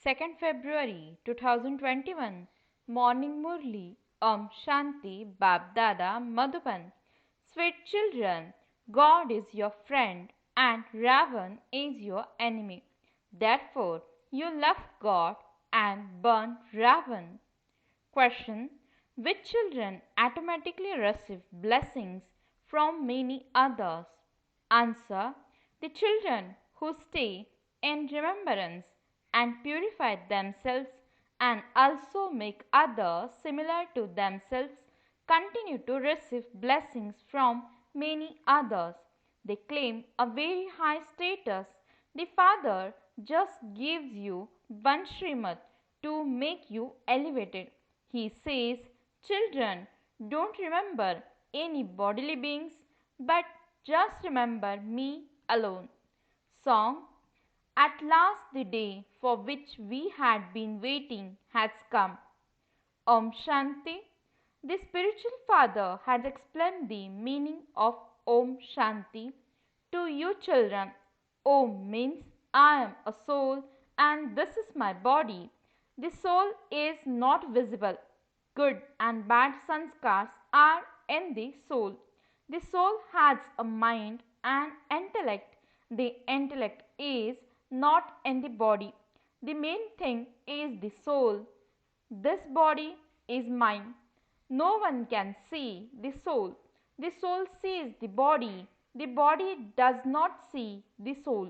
2nd February 2021 Morning Murli Om Shanti BapDada Madhuban. Sweet children, God is your friend and Ravan is your enemy. Therefore, you love God and burn Ravan. Question: which children automatically receive blessings from many others? Answer: the children who stay in remembrance and purify themselves and also make others similar to themselves continue to receive blessings from many others. They claim a very high status. The Father just gives you one Srimad to make you elevated. He says, children, don't remember any bodily beings, but just remember me alone. Song: at last the day for which we had been waiting has come. Om Shanti. The spiritual father has explained the meaning of Om Shanti to you children. Om means I am a soul and this is my body. The soul is not visible. Good and bad sanskars are in the soul. The soul has a mind and intellect. The intellect is not in the body. The main thing is the soul. This body is mine. No one can see the soul. The soul sees the body. The body does not see the soul.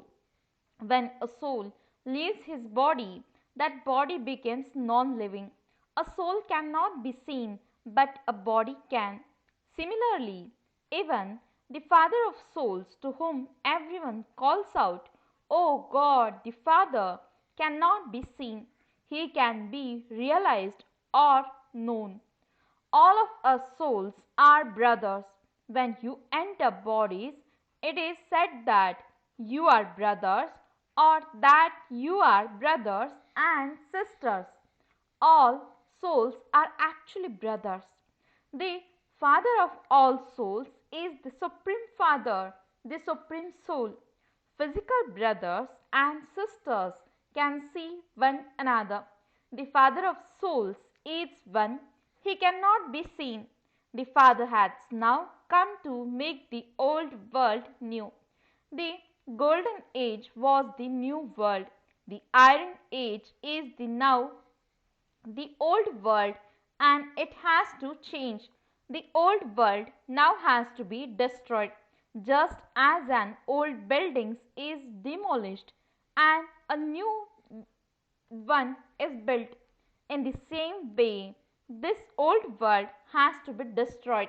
When a soul leaves his body, that body becomes non-living. A soul cannot be seen, but a body can. Similarly, even the Father of souls, to whom everyone calls out, O God, the Father, cannot be seen. He can be realized or known. All of us souls are brothers. When you enter bodies, it is said that you are brothers or that you are brothers and sisters. All souls are actually brothers. The Father of all souls is the Supreme Father, the Supreme Soul. Physical brothers and sisters can see one another. The Father of souls is one. He cannot be seen. The Father has now come to make the old world new. The golden age was the new world. The iron age is the old world and it has to change. The old world now has to be destroyed, just as an old building is demolished and a new one is built. In the same way, this old world has to be destroyed.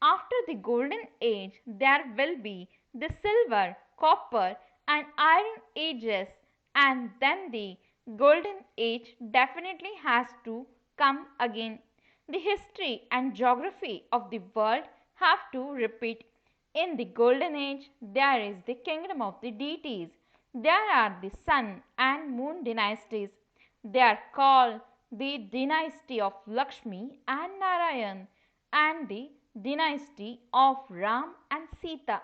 After the golden age, there will be the silver, copper and iron ages, and then the golden age definitely has to come again. The history and geography of the world have to repeat. In the golden age, there is the kingdom of the deities. There are the sun and moon dynasties. They are called the dynasty of Lakshmi and Narayan and the dynasty of Ram and Sita.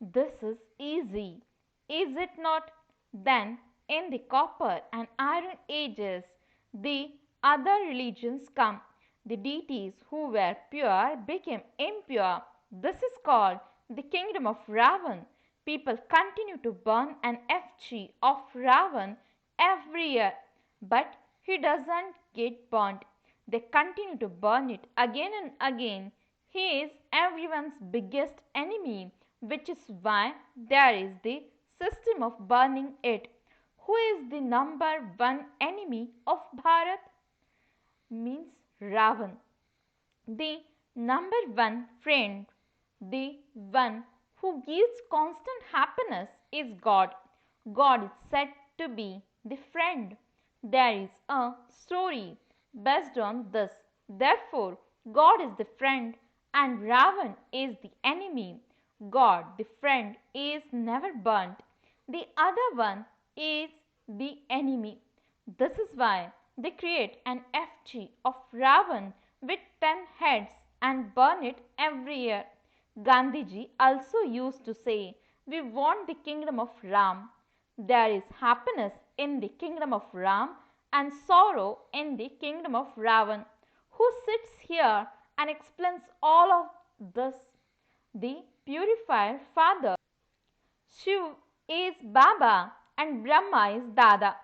This is easy, is it not? Then, in the copper and iron ages, the other religions come. The deities who were pure became impure. This is called the kingdom of Ravan. People continue to burn an effigy of Ravan every year, but he doesn't get burnt. They continue to burn it again and again. He is everyone's biggest enemy, which is why there is the system of burning it. Who is the number one enemy of Bharat? Means Ravan. The number one friend, the one who gives constant happiness, is God. God is said to be the friend. There is a story based on this. Therefore, God is the friend and Ravan is the enemy. God, the friend, is never burnt. The other one is the enemy. This is why they create an effigy of Ravan with 10 heads and burn it every year. Gandhiji also used to say, we want the kingdom of Ram. There is happiness in the kingdom of Ram and sorrow in the kingdom of Ravan. Who sits here and explains all of this? The purified Father. Shiv is Baba and Brahma is Dada.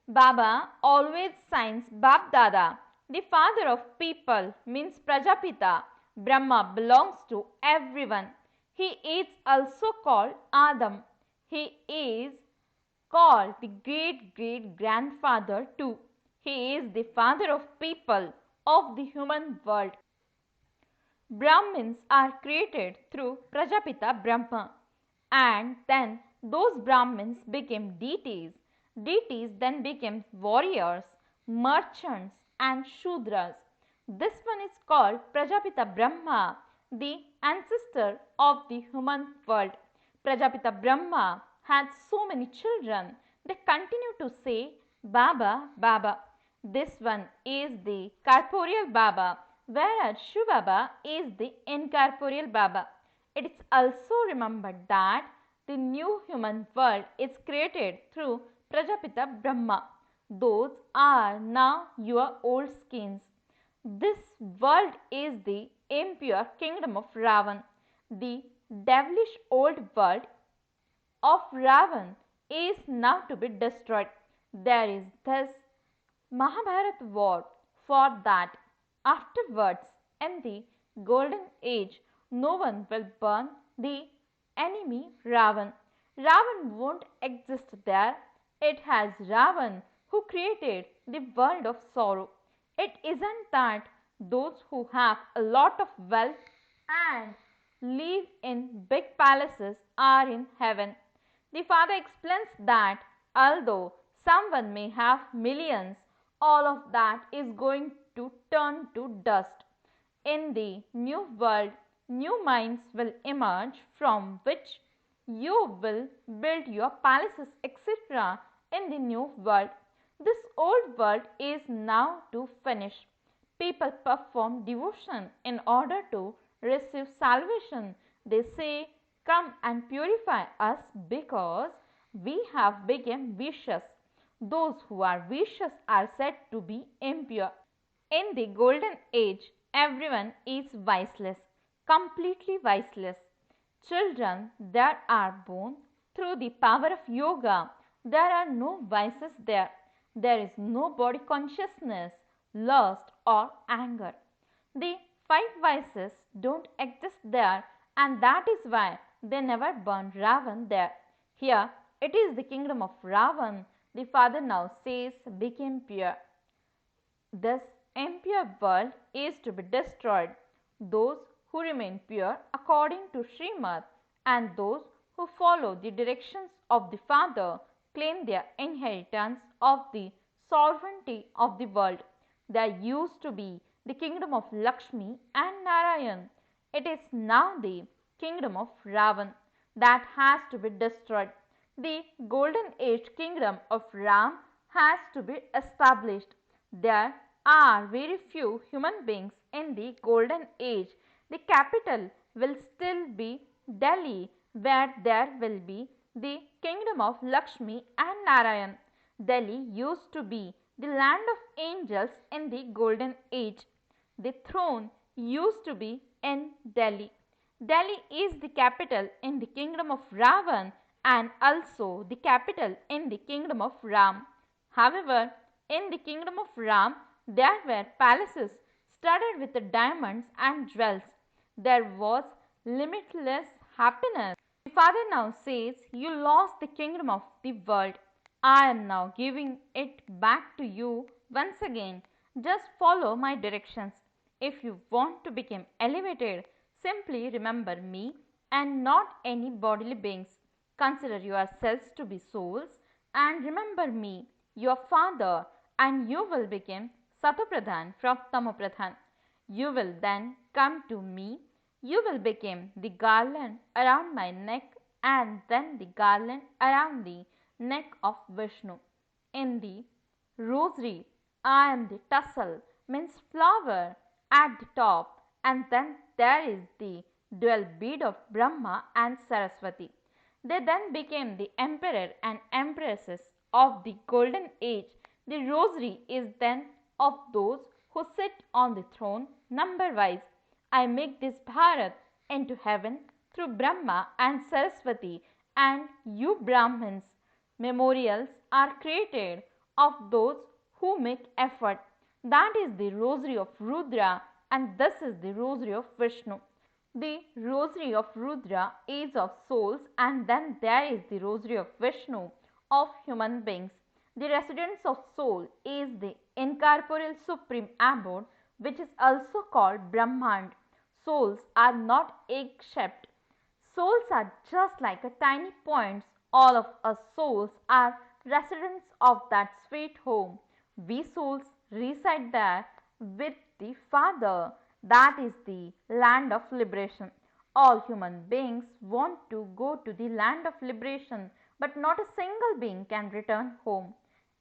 Baba always signs BapDada. The father of people means Prajapita. Brahma belongs to everyone. He is also called Adam. He is called the great grandfather too. He is the father of people of the human world. Brahmins are created through Prajapita Brahma, and then those Brahmins became deities. Deities then became warriors, merchants, and Shudras. This one is called Prajapita Brahma, the ancestor of the human world. Prajapita Brahma had so many children, they continue to say Baba, Baba. This one is the corporeal Baba, whereas shivbaba is the incorporeal Baba. It is also remembered that the new human world is created through Prajapita Brahma. Those are now your old skins. This world is the impure kingdom of Ravan. The devilish old world of Ravan is now to be destroyed. There is thus Mahabharata war for that. Afterwards, in the golden age, no one will burn the enemy Ravan. Ravan won't exist there. It has Ravan who created the world of sorrow. It isn't that those who have a lot of wealth and live in big palaces are in heaven. The father explains that although someone may have millions, all of that is going to turn to dust. In the new world, new minds will emerge from which you will build your palaces, etc. in the new world. This old world is now to finish. People perform devotion in order to receive salvation. They say, "Come and purify us because we have become vicious." Those who are vicious are said to be impure. In the golden age, everyone is viceless, completely viceless. Children that are born through the power of yoga, there are no vices there. There is no body consciousness, lust or anger. The five vices don't exist there, and that is why they never burn Ravan there. Here it is the kingdom of Ravan. The father now says became pure. This impure world is to be destroyed. Those who remain pure according to Srimad and those who follow the directions of the father claim their inheritance of the sovereignty of the world. There used to be the kingdom of Lakshmi and Narayan. It is now the kingdom of Ravan that has to be destroyed. The golden age kingdom of Ram has to be established. There are very few human beings in the golden age. The capital will still be Delhi, where there will be the kingdom of Lakshmi and Narayan. Delhi used to be the land of angels in the golden age. The throne used to be in Delhi. Delhi is the capital in the kingdom of Ravan and also the capital in the kingdom of Ram. However, in the kingdom of Ram, there were palaces studded with diamonds and jewels. There was limitless happiness. The father now says, "You lost the kingdom of the world. I am now giving it back to you once again. Just follow my directions. If you want to become elevated, simply remember me and not any bodily beings. Consider yourselves to be souls and remember me, your father, and you will become Satopradhan from Tamopradhan. You will then come to me. You will become the garland around my neck and then the garland around the neck of Vishnu. In the rosary, I am the tassel, means flower, at the top, and then there is the dual bead of Brahma and Saraswati. They then became the emperor and empresses of the golden age. The rosary is then of those who sit on the throne number wise. I make this Bharat into heaven through Brahma and Saraswati, and you Brahmins. Memorials are created of those who make effort. That is the rosary of Rudra, and this is the rosary of Vishnu. The rosary of Rudra is of souls, and then there is the rosary of Vishnu of human beings. The residence of soul is the incorporeal supreme abode, which is also called Brahmand. Souls are not egg-shaped. Souls are just like a tiny points. All of us souls are residents of that sweet home. We souls reside there with the Father. That is the land of liberation. All human beings want to go to the land of liberation, but not a single being can return home.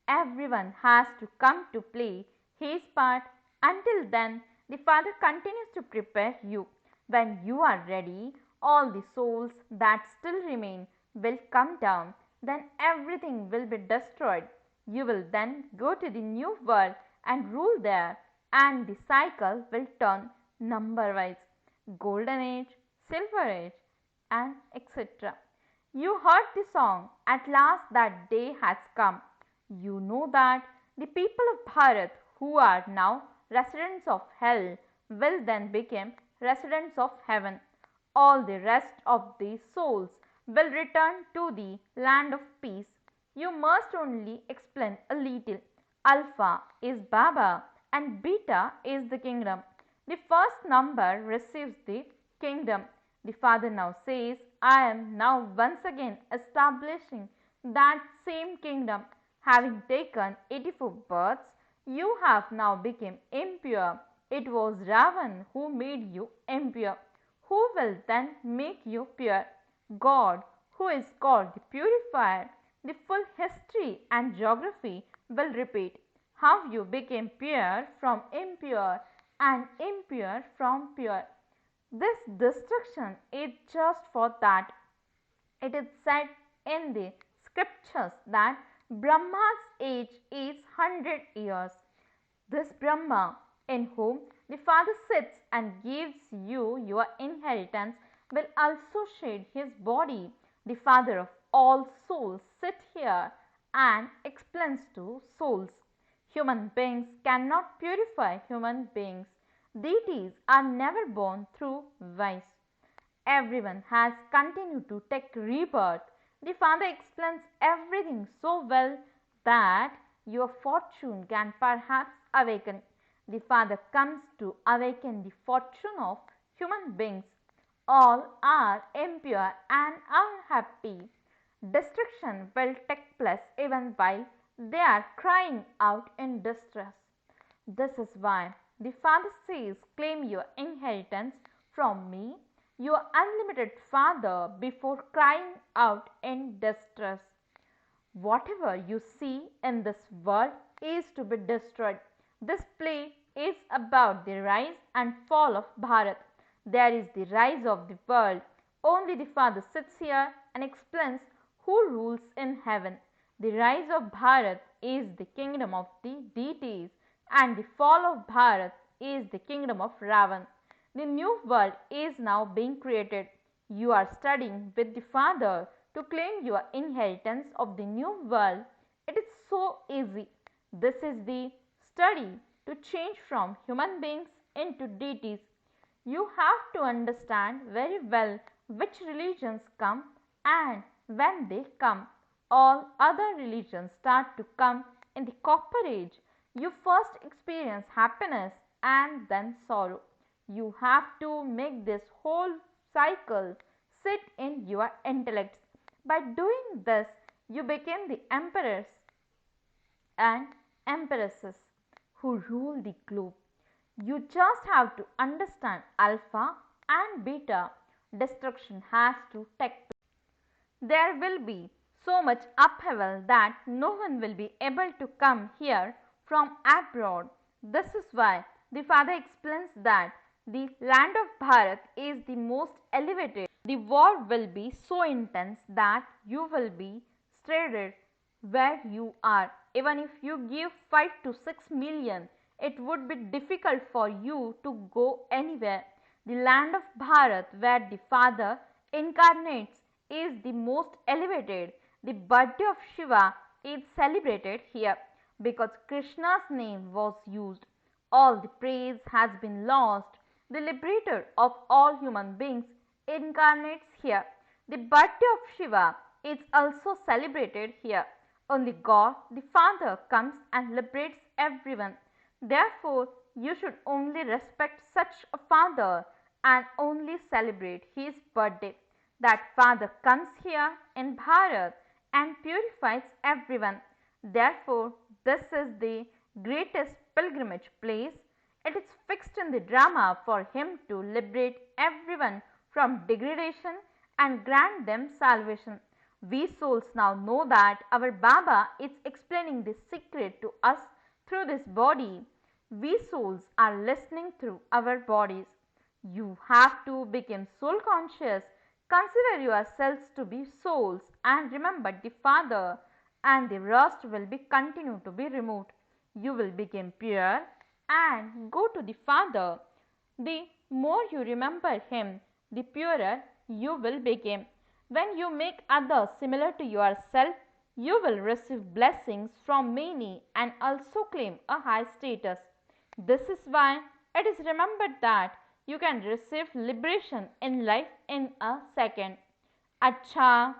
Everyone has to come to play his part. Until then, the Father continues to prepare you. When you are ready, all the souls that still remain will come down. Then everything will be destroyed. You will then go to the new world and rule there, and the cycle will turn number wise. Golden age, silver age, and etc. You heard the song, At last that day has come. You know that the people of Bharat who are now residents of hell will then become residents of heaven. All the rest of the souls will return to the land of peace. You must only explain a little. Alpha is Baba and Beta is the kingdom. The first number receives the kingdom. The Father now says, I am now once again establishing that same kingdom. Having taken 84 births, you have now become impure. It was Ravan who made you impure. Who will then make you pure? God, who is called the purifier. The full history and geography will repeat how you became pure from impure and impure from pure. This destruction is just for that. It is said in the scriptures that Brahma's age is 100 years. This Brahma, in whom the Father sits and gives you your inheritance, will also shed his body. The Father of all souls sits here and explains to souls. Human beings cannot purify human beings. Deities are never born through vice. Everyone has continued to take rebirth. The Father explains everything so well that your fortune can perhaps awaken. The Father comes to awaken the fortune of human beings. All are impure and unhappy. Destruction will take place even while they are crying out in distress. This is why the Father says, claim your inheritance from me, your unlimited Father, before crying out in distress. Whatever you see in this world is to be destroyed. This play is about the rise and fall of Bharat. There is the rise of the world. Only the Father sits here and explains who rules in heaven. The rise of Bharat is the kingdom of the deities, and the fall of Bharat is the kingdom of Ravan. The new world is now being created. You are studying with the Father to claim your inheritance of the new world. It is so easy. This is the study to change from human beings into deities. You have to understand very well which religions come and when they come. All other religions start to come in the copper age. You first experience happiness and then sorrow. You have to make this whole cycle sit in your intellects. By doing this, you become the emperors and empresses who rule the globe. You just have to understand alpha and beta. Destruction has to take place. There will be so much upheaval that no one will be able to come here from abroad. This is why the Father explains that the land of Bharat is the most elevated. The war will be so intense that you will be stranded where you are. even if you give 5 to 6 million, it would be difficult for you to go anywhere. The land of Bharat, where the Father incarnates, is the most elevated. The birthday of Shiva is celebrated here because Krishna's name was used. All the praise has been lost. The liberator of all human beings incarnates here. The birthday of Shiva is also celebrated here. Only God, the Father, comes and liberates everyone. Therefore, you should only respect such a Father and only celebrate his birthday. That Father comes here in Bharat and purifies everyone. Therefore, this is the greatest pilgrimage place. It is fixed in the drama for him to liberate everyone from degradation and grant them salvation. We souls now know that our Baba is explaining this secret to us through this body. We souls are listening through our bodies. You have to become soul conscious. Consider yourselves to be souls and remember the Father, and the rust will be continue to be removed. You will become pure and go to the Father. The more you remember him, the purer you will become. When you make others similar to yourself, you will receive blessings from many and also claim a high status. This is why it is remembered that you can receive liberation in life in a second. Acha,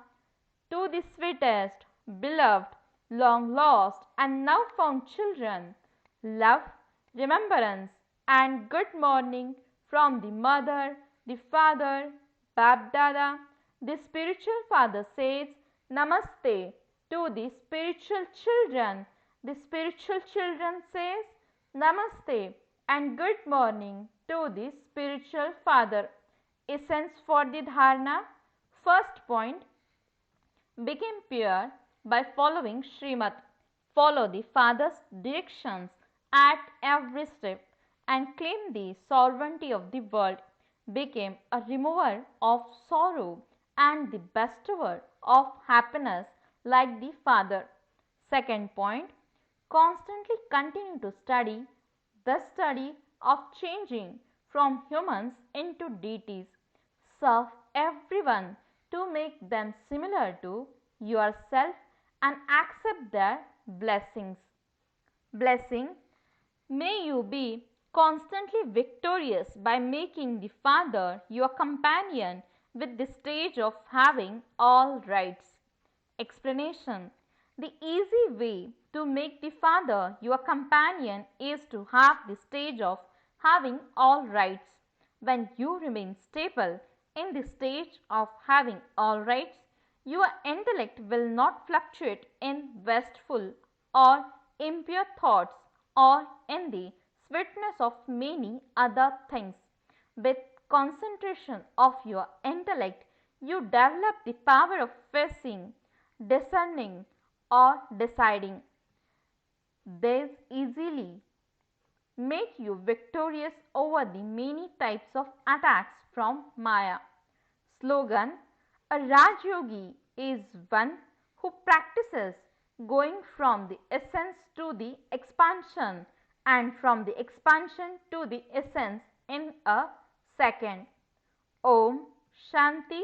to the sweetest, beloved, long lost and now found children, love, remembrance and good morning from the mother, the father, BapDada. The spiritual father says Namaste to the spiritual children. The spiritual children says Namaste and good morning to the spiritual father. Essence for the dharana. First point, became pure by following Srimad. Follow the Father's directions at every step and claim the sovereignty of the world. Became a remover of sorrow and the bestower of happiness like the Father. Second point, constantly continue to study the study of changing from humans into deities. Serve everyone to make them similar to yourself and accept their blessings. Blessing, may you be constantly victorious by making the Father your companion with the stage of having all rights. Explanation, the easy way to make the Father your companion is to have the stage of having all rights. When you remain stable in the stage of having all rights, your intellect will not fluctuate in wasteful or impure thoughts or in the sweetness of many other things. With concentration of your intellect, you develop the power of facing, discerning or deciding. These easily make you victorious over the many types of attacks from Maya. Slogan, a Raj Yogi is one who practices going from the essence to the expansion and from the expansion to the essence in a second. Om Shanti